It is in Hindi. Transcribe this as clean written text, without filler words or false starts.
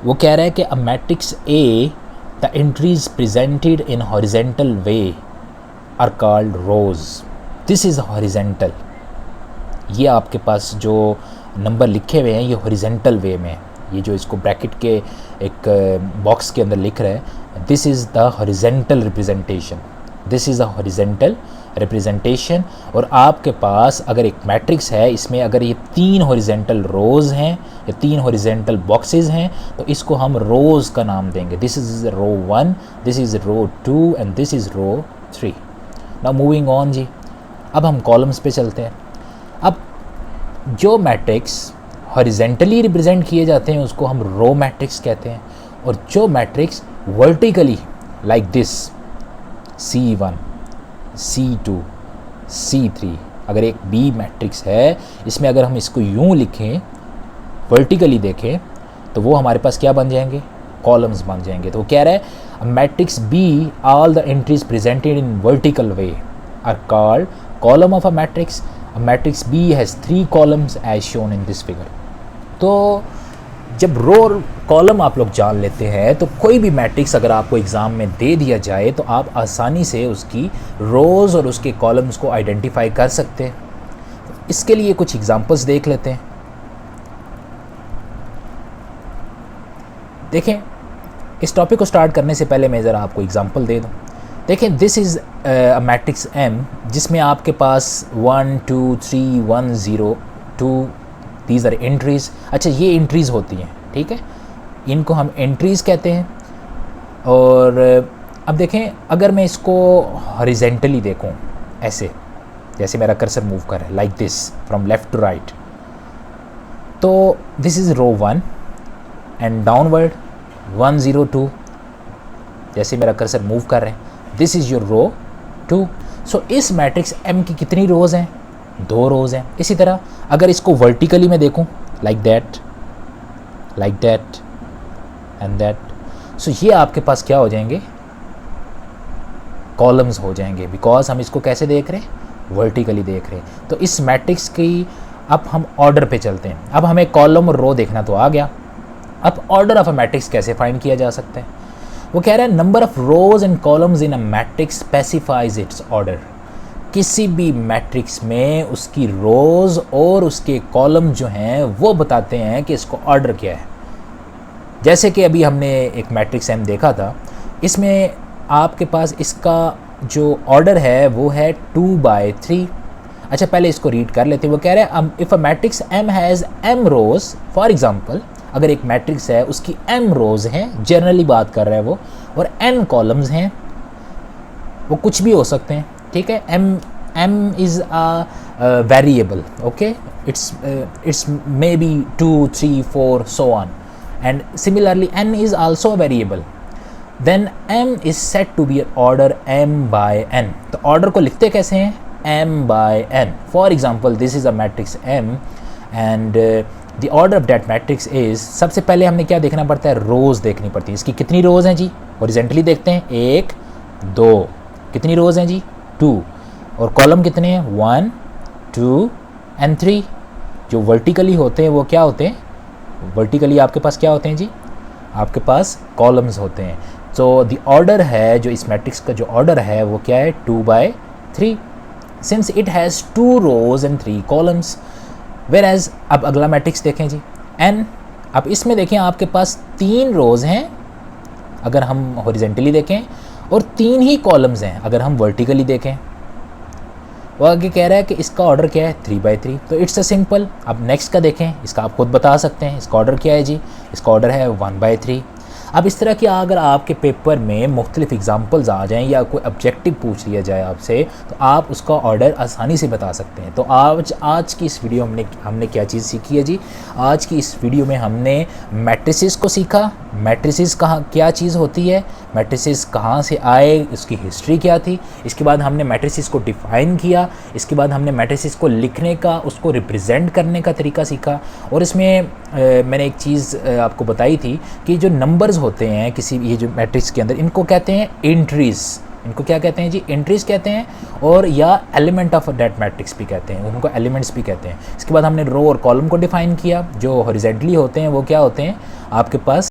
वो कह रहा है कि a matrix A the entries presented in horizontal way are called rows. This is horizontal. ये आपके पास जो नंबर लिखे हुए हैं ये हॉरिजेंटल वे में, ये जो इसको ब्रैकेट के एक बॉक्स के अंदर लिख रहा है, this is the horizontal representation, this is the horizontal representation. और आपके पास अगर एक मैट्रिक्स है, इसमें अगर ये 3 हॉरिजेंटल रोज़ हैं या 3 हॉरिजेंटल बॉक्सेस हैं तो इसको हम रोज़ का नाम देंगे। This is row 1, this is row 2 and this is row 3। Now moving on जी, अब हम कॉलम्स पे चलते हैं। अब जो मैट्रिक्स हॉरिजेंटली रिप्रेजेंट किए जाते हैं उसको हम रो मैट्रिक्स कहते हैं, और जो matrix vertically like this C1, C2, C3, अगर एक बी मैट्रिक्स है, इसमें अगर हम इसको यूं लिखें, वर्टिकली देखें, तो वो हमारे पास क्या बन जाएंगे, कॉलम्स बन जाएंगे। तो वो कह रहा है matrix B all the entries presented in vertical way are called column of a matrix. A matrix B has 3 columns as shown in this figure। तो जब रो और कॉलम आप लोग जान लेते हैं तो कोई भी मैट्रिक्स अगर आपको एग्ज़ाम में दे दिया जाए तो आप आसानी से उसकी रोज़ और उसके कॉलम्स को आइडेंटिफाई कर सकते हैं। इसके लिए कुछ एग्जांपल्स देख लेते हैं। देखें, इस टॉपिक को स्टार्ट करने से पहले मैं ज़रा आपको एग्जांपल दे दूँ। देखें, this is a matrix M जिसमें आपके पास 1 2 3 1 0 2 दीज आर एंट्रीज़। अच्छा, ये एंट्रीज़ होती हैं, ठीक है, इनको हम एंट्रीज़ कहते हैं। और अब देखें, अगर मैं इसको हॉरिजेंटली देखूं, ऐसे जैसे मेरा कर्सर मूव कर रहा है like this from left to right, तो this is row 1 and downward 1 0 2 जैसे मेरा कर्सर मूव कर रहे हैं, दिस इज़ योर रो 2। सो इस मैट्रिक्स M की कितनी रोज़ हैं, 2 रोज़ हैं। इसी तरह अगर इसको वर्टिकली मैं देखूं लाइक दैट एंड दैट, सो ये आपके पास क्या हो जाएंगे, कॉलम्स हो जाएंगे, बिकॉज हम इसको कैसे देख रहे हैं, वर्टिकली देख रहे हैं। तो इस मैट्रिक्स की अब हम ऑर्डर पे चलते हैं। अब हमें कॉलम और रो देखना तो आ गया, अब ऑर्डर ऑफ अ मैट्रिक्स कैसे फाइंड किया जा सकता है। वो कह रहा है number of rose and columns in a matrix specifies it's order. किसी भी मैट्रिक्स में उसकी रोज और उसके कॉलम जो हैं वो बताते हैं कि इसको ऑर्डर क्या है। जैसे कि अभी हमने एक मैट्रिक्स M देखा था, इसमें आपके पास इसका जो ऑर्डर है वो है 2/3। अच्छा, पहले इसको रीड कर लेते हैं। वो कह रहे हैं if a matrix M has M rows, for example अगर एक मैट्रिक्स है उसकी M रोज़ हैं, जनरली बात कर रहा है वो, और N कॉलम्स हैं, वो कुछ भी हो सकते हैं, ठीक है। M is a variable, okay, it's may be 2 3 4 so on, and similarly N is also a variable. Then M is set to be order M/N। तो ऑर्डर को लिखते कैसे हैं, M/N। For example this is a matrix M and the order of that matrix is, सबसे पहले हमने क्या देखना पड़ता है, रोज़ देखनी पड़ती है। इसकी कितनी रोज़ हैं जी, हॉरिजेंटली देखते हैं, 1 2, कितनी रोज़ हैं जी, 2, और कॉलम कितने हैं, 1 2 एंड 3। जो वर्टिकली होते हैं वो क्या होते हैं, वर्टिकली आपके पास क्या होते हैं जी, आपके पास कॉलम्स होते हैं। तो द ऑर्डर है जो इस मैट्रिक्स का जो ऑर्डर है वो क्या है, 2/3, since it has 2 rows and 3 columns. Whereas अब अगला मैट्रिक्स देखें जी, N। अब इसमें देखें आपके पास 3 रोज़ हैं अगर हम हॉरिजेंटली देखें, और 3 ही कॉलम्स हैं अगर हम वर्टिकली देखें। वो आगे कह रहा है कि इसका ऑर्डर क्या है, 3/3। तो इट्स अ सिंपल। अब नेक्स्ट का देखें, इसका आप खुद बता सकते हैं, इसका ऑर्डर क्या है जी, इसका ऑर्डर है 1/3। अब इस तरह की अगर आपके पेपर में मुख्तलिफ एग्जाम्पल्स आ जाएं या कोई ऑब्जेक्टिव पूछ लिया जाए आपसे, तो आप उसका ऑर्डर आसानी से बता सकते हैं। तो आज की इस वीडियो हमने क्या चीज़ सीखी है जी, आज की इस वीडियो में हमने मैट्रिसेस को सीखा। मैट्रिसेस कहाँ क्या चीज़ होती है, मैट्रिसेस कहाँ से आए, उसकी हिस्ट्री क्या थी। इसके बाद हमने मैट्रिसेस को डिफ़ाइन किया। इसके बाद हमने मैट्रिसेस को लिखने का, उसको रिप्रेजेंट करने का तरीका सीखा। और इसमें मैंने एक चीज़ आपको बताई थी कि जो नंबर्स होते हैं किसी ये जो मैट्रिक्स के अंदर, इनको कहते हैं एंट्रीज़। इनको क्या कहते हैं जी, एंट्रीज़ कहते हैं, और या एलिमेंट ऑफ दैट मैट्रिक्स भी कहते हैं, उनको एलिमेंट्स भी कहते हैं। इसके बाद हमने रो और कॉलम को डिफ़ाइन किया। जो हॉरिजेंटली होते हैं वो क्या होते हैं, आपके पास